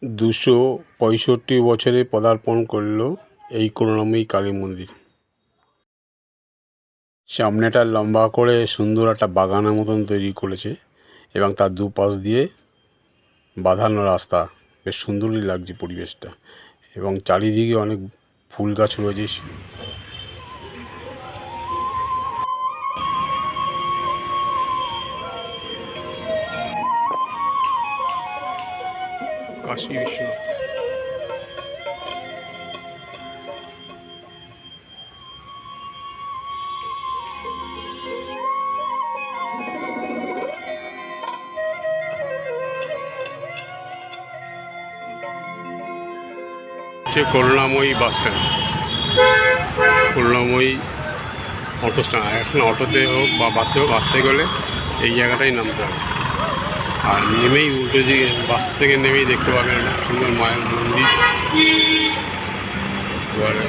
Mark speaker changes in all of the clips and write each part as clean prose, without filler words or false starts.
Speaker 1: 265 বছরে পদার্পণ করল এই করুণাময়ী কালী মন্দির। সামনেটা লম্বা করে সুন্দর একটা বাগানের মতন তৈরি করেছে এবং তার দুপাশ দিয়ে বাঁধানো রাস্তা। বেশ সুন্দরই লাগছে পরিবেশটা এবং চারিদিকে অনেক ফুল গাছ রয়েছে। কাশী বিশ্বনাথ। করুণাময়ী বাস স্ট্যান্ড, করুণাময়ী অটো স্ট্যান্ড। এখন অটোতে হোক বা বাসে হোক আসতে গেলে এই জায়গাটাই নামতে হবে। আর নেমেই উল্টো দিকে বাস থেকে নেমেই দেখতে পাবেন সুন্দর মায়ের মন্দির। এবারে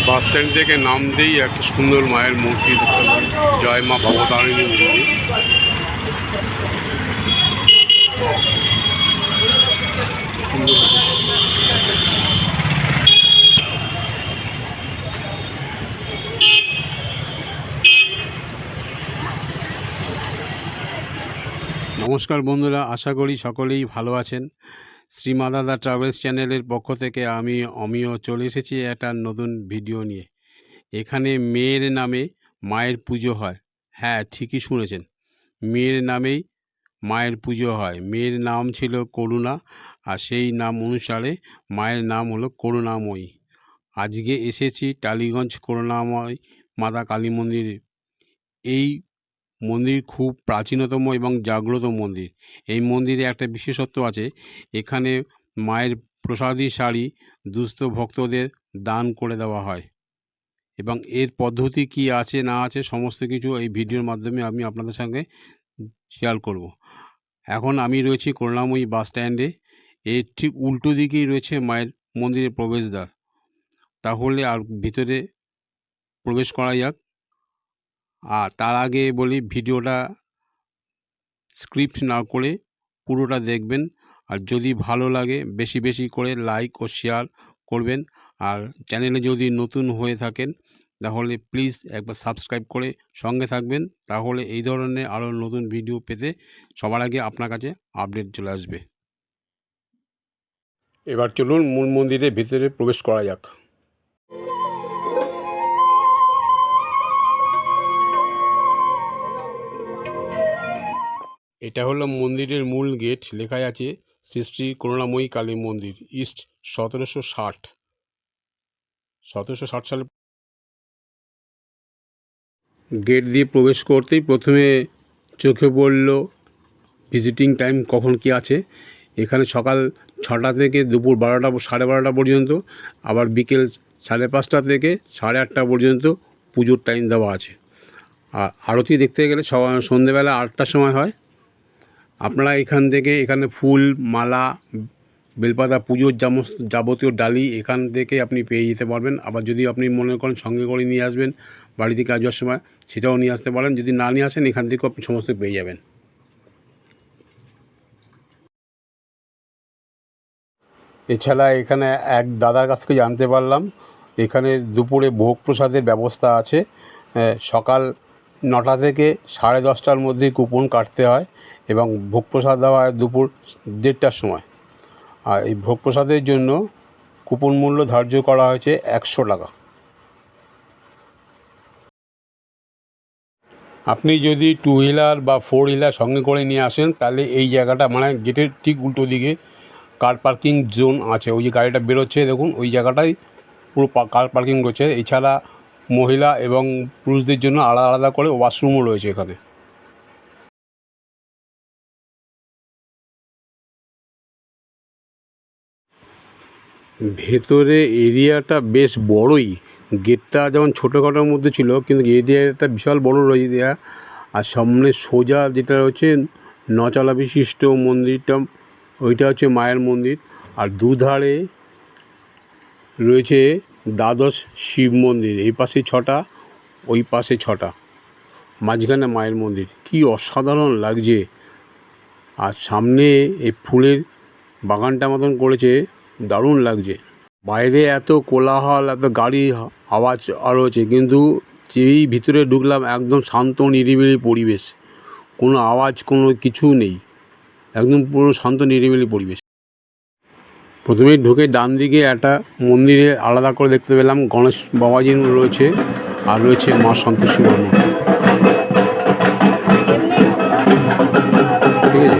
Speaker 1: বাস স্ট্যান্ড থেকে নামতেই একটা সুন্দর মায়ের মূর্তি দেখতে পাবেন, জয় মা ভবতারিণী মন্দির। নমস্কার বন্ধুরা, আশা করি সকলেই ভালো আছেন। শ্রীমা দাদা ট্রাভেলস চ্যানেলের পক্ষ থেকে আমি অমিয় চলে এসেছি একটা নতুন ভিডিও নিয়ে। এখানে মেয়ের নামে মায়ের পুজো হয়। হ্যাঁ, ঠিকই শুনেছেন, মেয়ের নামেই মায়ের পুজো হয়। মেয়ের নাম ছিল করুণা, আর সেই নাম অনুসারে মায়ের নাম হলো করুণাময়ী। আজকে এসেছি টালিগঞ্জ করুণাময়ী মাতা কালী মন্দিরে। এই মন্দির খুব প্রাচীনতম এবং জাগ্রত মন্দির। এই মন্দিরে একটা বিশেষত্ব আছে, এখানে মায়ের প্রসাদী শাড়ি দুস্থ ভক্তদের দান করে দেওয়া হয় এবং এর পদ্ধতি কি আছে না আছে সমস্ত কিছু এই ভিডিওর মাধ্যমে আমি আপনাদের সঙ্গে শেয়ার করব। এখন আমি রয়েছি করুণাময়ী বাস স্ট্যান্ডে। এর ঠিক উল্টো দিকেই রয়েছে মায়ের মন্দিরের প্রবেশদ্বার। তাহলে আর ভিতরে প্রবেশ করা যাক। আর তার আগে বলি, ভিডিওটা স্ক্রিপ্ট না করে পুরোটা দেখবেন। আর যদি ভালো লাগে বেশি বেশি করে লাইক ও শেয়ার করবেন। আর চ্যানেলে যদি নতুন হয়ে থাকেন তাহলে প্লিজ একবার সাবস্ক্রাইব করে সঙ্গে থাকবেন। তাহলে এই ধরনের আরও নতুন ভিডিও পেতে সবার আগে আপনার কাছে আপডেট চলে আসবে। এবার চলুন মূল মন্দিরের ভিতরে প্রবেশ করা যাক। এটা হলো মন্দিরের মূল গেট। লেখা আছে শ্রী শ্রী করুণাময়ী কালী মন্দির, ইস্ট 1760 সালে। গেট দিয়ে প্রবেশ করতেই প্রথমে চোখে পড়ল ভিজিটিং টাইম কখন কি আছে। এখানে সকাল 6টা থেকে দুপুর 12টা 12:30 পর্যন্ত, আবার বিকেল 5:30 থেকে 8:30 পর্যন্ত পুজোর টাইম দেওয়া আছে। আর আরতি দেখতে গেলে সন্ধেবেলা 8টার সময় হয়। আপনারা এখানে ফুল, মালা, বেলপাতা, পুজোর যাবতীয় ডালি এখান থেকে আপনি পেয়ে যেতে পারবেন। আবার যদি আপনি মনে করেন সঙ্গে করে নিয়ে আসবেন বাড়ি থেকে কাজ যাওয়ার সময়, সেটাও নিয়ে আসতে পারেন। যদি না নিয়ে আসেন এখান থেকেও আপনি সমস্ত পেয়ে যাবেন। এছাড়া এখানে এক দাদার কাছ থেকে জানতে পারলাম এখানে দুপুরে ভোগ প্রসাদের ব্যবস্থা আছে। সকাল 9টা থেকে 10:30টার মধ্যে কুপন কাটতে হয় এবং ভোগ প্রসাদ দেওয়া হয় দুপুর 1:30টার সময়। আর এই ভোগ প্রসাদের জন্য কুপন মূল্য ধার্য করা হয়েছে 100 টাকা। আপনি যদি 2 হুইলার বা 4 হুইলার সঙ্গে করে নিয়ে আসেন তাহলে এই জায়গাটা মানে গেটের ঠিক উল্টো দিকে কার পার্কিং জোন আছে। ওই যে গাড়িটা বেরোচ্ছে দেখুন, ওই জায়গাটাই পুরো কার পার্কিং রয়েছে। এছাড়া মহিলা এবং পুরুষদের জন্য আলাদা আলাদা করে ওয়াশরুমও রয়েছে এখানে। ভেতরে এরিয়াটা বেশ বড়ই। গেটটা যেমন ছোটোখাটোর মধ্যে ছিল, কিন্তু এরিয়াটা বিশাল বড় রয়েছে দেয়া। আর সামনে সোজা যেটা রয়েছে 9 তলা বিশিষ্ট মন্দিরটা, ওইটা হচ্ছে মায়ের মন্দির। আর দুধারে রয়েছে 12 শিব মন্দির। এই পাশে 6টা, ওই পাশে 6টা। মাঝখানে মায়ের মন্দির, কি অসাধারণ লাগছে। আর সামনে এই ফুলের বাগানটা মতন করেছে, দারুণ লাগছে। বাইরে এত কোলাহল, এত গাড়ি আওয়াজ আর হচ্ছে, কিন্তু যেই ভিতরে ঢুকলাম একদম শান্ত নিরিবিলি পরিবেশ, কোনো আওয়াজ কোনো কিছু নেই, একদম পুরো শান্ত নিরিবিলি পরিবেশ। প্রথমেই ঢুকে ডান দিকে একটা মন্দিরে আলাদা করে দেখতে পেলাম গণেশ বাবাজি রয়েছে, আর রয়েছে মা সন্তোষী মার মূর্তি। ঠিক আছে।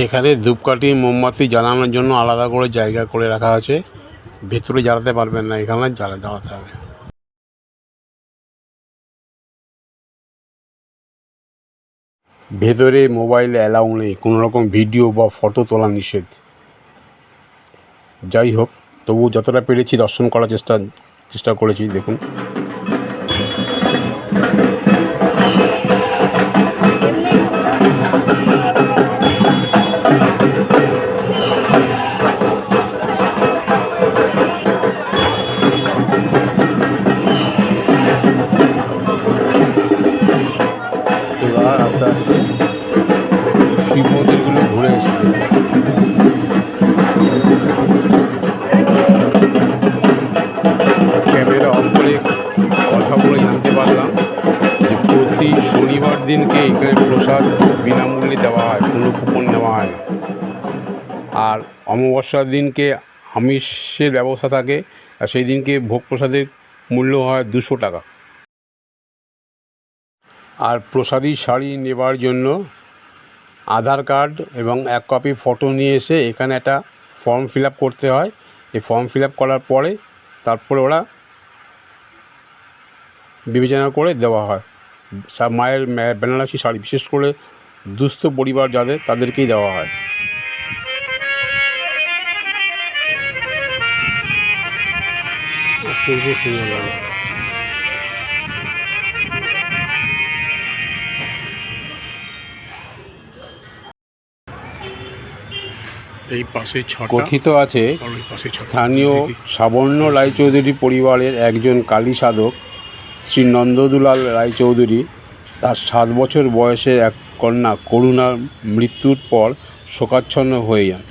Speaker 1: এখানে ধূপকাঠি মোমবাতি জ্বালানোর জন্য আলাদা করে জায়গা করে রাখা আছে, ভেতরে জ্বালাতে পারবেন না, এখানে জ্বালাতে হবে। ভেতরে মোবাইল অ্যালাউ নেই, কোনো রকম ভিডিও বা ফটো তোলা নিষেধ। যাই হোক, তবু যতটা পেরেছি দর্শন করার চেষ্টা করেছি। দেখুন, এবার আস্তে আস্তে শিব মন্দিরগুলো ঘুরে এসেছে। ক্যামেরা অন করে কথা বলে জানতে পারলাম যে প্রতি শনিবার দিনকে এখানে প্রসাদ বিনামূল্যে দেওয়া হয়, কোনো কুপন নেওয়া হয় না। আর অমাবস্যার দিনকে আমিষের ব্যবস্থা থাকে, আর সেই দিনকে ভোগ প্রসাদের মূল্য হয় 200 টাকা। আর প্রসাদী শাড়ি নেবার জন্য আধার কার্ড এবং 1 কপি ফটো নিয়ে এসে এখানে একটা ফর্ম ফিল আপ করতে হয়। এই ফর্ম ফিল আপ করার পরে তারপরে ওরা বিবেচনা করে দেওয়া হয়। মায়ের বেনারসি শাড়ি, বিশেষ করে দুস্থ পরিবার যাদের, তাদেরকেই দেওয়া হয়। অপূর্ব সুন্দর লাগে। এই পাশে কথিত আছে, স্থানীয় সাবর্ণ রায়চৌধুরী পরিবারের একজন কালী সাধক শ্রী নন্দদুলাল রায়চৌধুরী তার 7 বছর বয়সের এক কন্যা করুণার মৃত্যুর পর শোকাচ্ছন্ন হয়ে যান।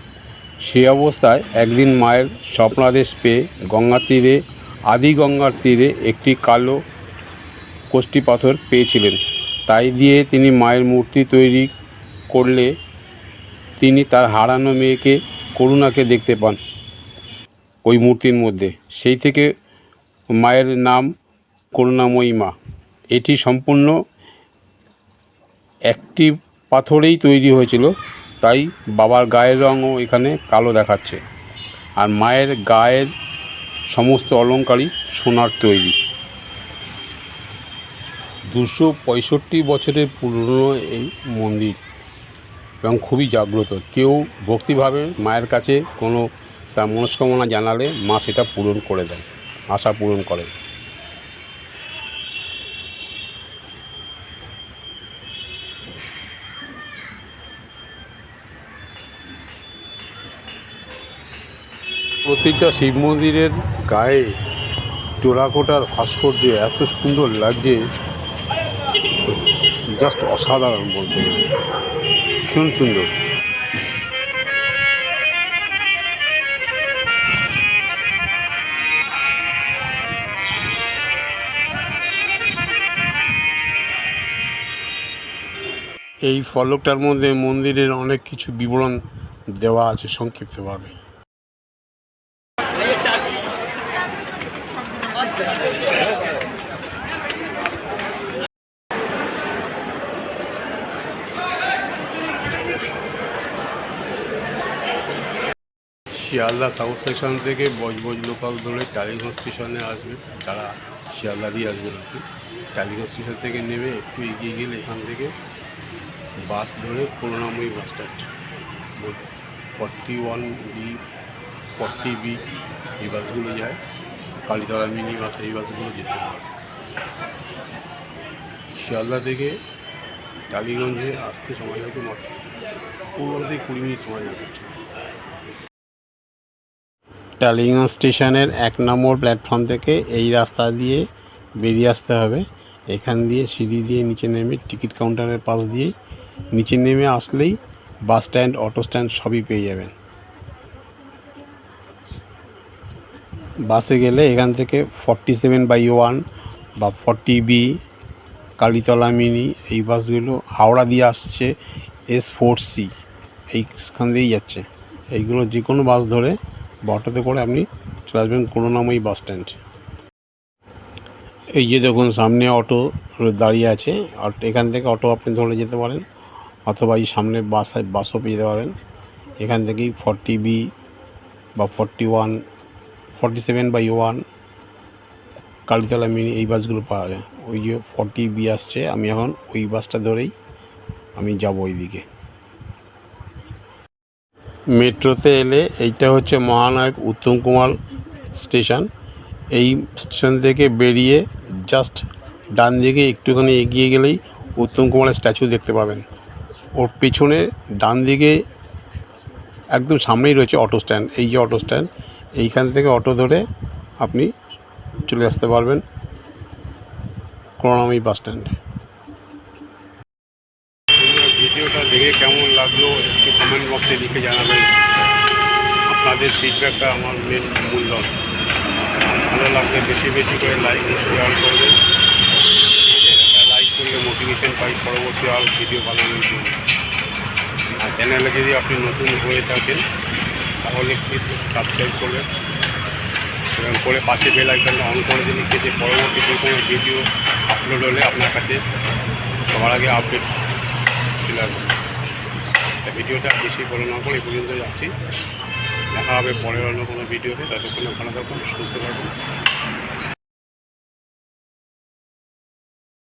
Speaker 1: সেই অবস্থায় একদিন মায়ের স্বপ্নাদেশ পেয়ে গঙ্গা তীরে, আদি গঙ্গার তীরে একটি কালো কোষ্ঠী পাথর পেয়েছিলেন। তাই দিয়ে তিনি মায়ের মূর্তি তৈরি করলে তিনি তার হারানো মেয়েকে করুণাকে দেখতে পান ওই মূর্তির মধ্যে। সেই থেকে মায়ের নাম করুণাময়ী মা। এটি সম্পূর্ণ একটি পাথরেই তৈরি হয়েছিল, তাই বাবার গায়ের রঙও এখানে কালো দেখাচ্ছে। আর মায়ের গায়ের সমস্ত অলঙ্কারই সোনার তৈরি। 265 বছরের পুরনো এই মন্দির এবং খুবই জাগ্রত। কেউ ভক্তিভাবে মায়ের কাছে কোনো তার মনস্কামনা জানালে মা সেটা পূরণ করে দেন, আশা পূরণ করেন। প্রত্যেকটা শিব মন্দিরের গায়ে টেরাকোটার ভাস্কর্য এত সুন্দর লাগছে, জাস্ট অসাধারণ বলতে গেলে, ভীষণ সুন্দর। এই ফলকটার মধ্যে মন্দিরের অনেক কিছু বিবরণ দেওয়া আছে সংক্ষিপ্তভাবে। শিয়ালদা সাউথ সেকশন থেকে বজবজ লোকাল ধরে টালিগঞ্জ স্টেশনে আসবে যারা শিয়ালদা দিয়ে আসবেন আপনি। টালিগঞ্জ স্টেশন থেকে নেমে একটু এগিয়ে গেলে এখান থেকে বাস ধরে করুণাময়ী বাস স্ট্যান্ড 41B 40B এই বাসগুলো যায়, কালীতলা মিনি বাস এই বাসগুলো যেতে পারে। শিয়ালদা থেকে টালিগঞ্জে আসতে সময় লাগে মাত্র 15 থেকে 20 মিনিট সময় লাগে। টালিগঞ্জ স্টেশনের 1 নম্বর প্ল্যাটফর্ম থেকে এই রাস্তা দিয়ে বেরিয়ে আসতে হবে। এখান দিয়ে সিঁড়ি দিয়ে নিচে নেমে টিকিট কাউন্টারের পাশ দিয়েই নিচে নেমে আসলেই বাস স্ট্যান্ড, অটো স্ট্যান্ড সবই পেয়ে যাবেন। বাসে গেলে এখান থেকে 47/1 বা 40B কালীতলা মিনি এই বাসগুলো হাওড়া দিয়ে আসছে, S4C এইখান দিয়েই যাচ্ছে। এইগুলো যে কোনো বাস ধরে বা অটোতে করে আপনি চলে আসবেন করুণাময়ী বাস স্ট্যান্ড। এই যে দেখুন সামনে অটো দাঁড়িয়ে আছে, আর এখান থেকে অটো আপনি ধরে যেতে পারেন, অথবা এই সামনে বাসও পেয়ে যেতে পারেন। এখান থেকেই 40B বা 47/1 কালীতলা মিনি এই বাসগুলো পাওয়া যায়। ওই যে 40B আসছে, আমি এখন ওই বাসটা ধরেই আমি যাব ওইদিকে। মেট্রোতে এলে এইটা হচ্ছে মহানায়ক উত্তম কুমার স্টেশন। এই স্টেশন থেকে বেরিয়ে জাস্ট ডান দিকে একটুখানি এগিয়ে গেলেই উত্তম কুমারের স্ট্যাচু দেখতে পাবেন। ওর পেছনে ডান দিকে একদম সামনেই রয়েছে অটো স্ট্যান্ড। এই যে অটো স্ট্যান্ড, এইখান থেকে অটো ধরে আপনি চলে আসতে পারবেন করুণাময়ী বাস স্ট্যান্ডে। ভিডিওটা দেখে কেমন লাগলো একটু কমেন্ট বক্সে লিখে জানাবেন। আপনাদের ফিডব্যাকটা আমার মেন মূল্যবান। ভালো লাগলে বেশি বেশি করে লাইক ও শেয়ার করবেন। লাইক করলে মোটিভেশন পাই পরবর্তী আরও ভিডিও বানানোর জন্য। আর চ্যানেলে যদি আপনি নতুন হয়ে থাকেন তাহলে প্লিজ সাবস্ক্রাইব করবেন এবং করে পাশে বেল আইকনটা অন করে দিলে যে পরবর্তী যে কোনো ভিডিও আপলোড হলে আপনার কাছে সবার আগে আপডেট চলে আসবে। ভিডিওটা বেশি বড় না করে এই পর্যন্ত যাচ্ছি। দেখা হবে পরের অন্য কোনো ভিডিওতে। ততক্ষণে ভালো থাকুন, সুস্থ থাকুন।